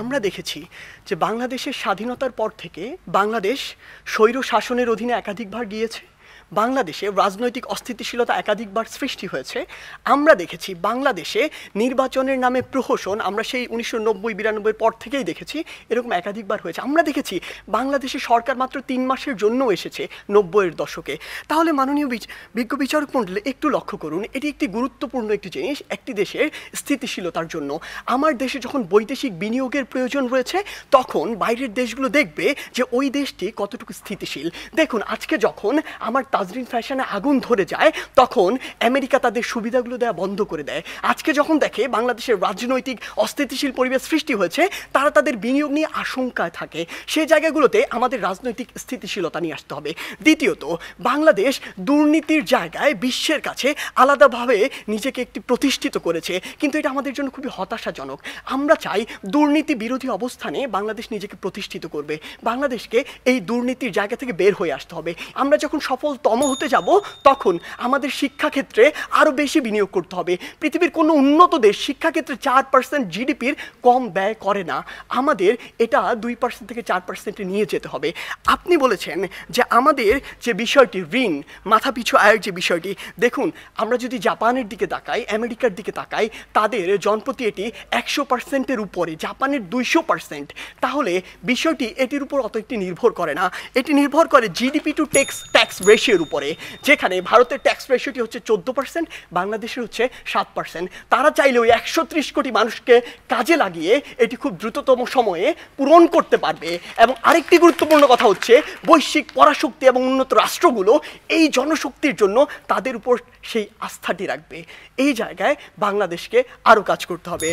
আমরা দেখেছি যে বাংলাদেশের স্বাধীনতার পর থেকে বাংলাদেশ স্বৈর শাসনের অধীনে একাধিকবার গিয়েছে। বাংলাদেশে রাজনৈতিক অস্থিতিশীলতা একাধিকবার সৃষ্টি হয়েছে। আমরা দেখেছি বাংলাদেশে নির্বাচনের নামে প্রহসন আমরা সেই 1990-92 পর থেকেই দেখেছি, এরকম একাধিকবার হয়েছে। আমরা দেখেছি বাংলাদেশে সরকার মাত্র 3 মাসের জন্য এসেছে 90-এর দশকে। তাহলে মাননীয় বিজ্ঞ বিচারক মণ্ডলী একটু লক্ষ্য করুন, এটি একটি গুরুত্বপূর্ণ একটি জিনিস একটি দেশের স্থিতিশীলতার জন্য। আমার দেশে যখন বৈদেশিক বিনিয়োগের প্রয়োজন রয়েছে তখন বাইরের দেশগুলো দেখবে যে ওই দেশটি কতটুকু স্থিতিশীল। দেখুন আজকে যখন আমার তাজরিন ফ্যাশনে আগুন ধরে যায় তখন আমেরিকা তাদের সুবিধাগুলো দেওয়া বন্ধ করে দেয়। আজকে যখন দেখে বাংলাদেশের রাজনৈতিক অস্থিতিশীল পরিবেশ সৃষ্টি হয়েছে তারা তাদের বিনিয়োগ নিয়ে আশঙ্কায় থাকে। সেই জায়গাগুলোতে আমাদের রাজনৈতিক স্থিতিশীলতা নিয়ে আসতে হবে। দ্বিতীয়ত, বাংলাদেশ দুর্নীতির জায়গায় বিশ্বের কাছে আলাদাভাবে নিজেকে একটি প্রতিষ্ঠিত করেছে, কিন্তু এটা আমাদের জন্য খুবই হতাশাজনক। আমরা চাই দুর্নীতি বিরোধী অবস্থানে বাংলাদেশ নিজেকে প্রতিষ্ঠিত করবে। বাংলাদেশকে এই দুর্নীতির জায়গা থেকে বের হয়ে আসতে হবে। আমরা যখন সফলতম হতে যাব তখন আমাদের শিক্ষাক্ষেত্রে আরও বেশি বিনিয়োগ করতে হবে। পৃথিবীর কোনো উন্নত দেশ শিক্ষাক্ষেত্রে 4% জিডিপির কম ব্যয় করে না। আমাদের এটা 2% থেকে 4% নিয়ে যেতে হবে। আপনি বলেছেন যে আমাদের যে বিষয়টি ঋণ মাথাপিছু আয়ের যে বিষয়টি, দেখুন আমরা যদি জাপানের দিকে তাকাই, আমেরিকার দিকে তাকাই, তাদের জনপ্রতি এটি 100%-এর উপরে, জাপানের 200%। তাহলে বিষয়টি এটির উপর অত একটি নির্ভর করে না, এটি নির্ভর করে জিডিপি টু ট্যাক্স রেশিওর উপরে, যেখানে ভারতের ট্যাক্স রেশিওটি হচ্ছে 14%, বাংলাদেশের হচ্ছে 7%। তারা চাইলে ওই 130 কোটি মানুষকে কাজে লাগিয়ে এটি খুব দ্রুততম সময়ে পূরণ করতে পারবে। এবং আরেকটি গুরুত্বপূর্ণ কথা হচ্ছে বৈশ্বিক পরাশক্তি এবং উন্নত রাষ্ট্রগুলো এই জনশক্তির জন্য তাদের উপর সেই আস্থাটি রাখবে। এই জায়গায় বাংলাদেশকে আরও কাজ করতে হবে।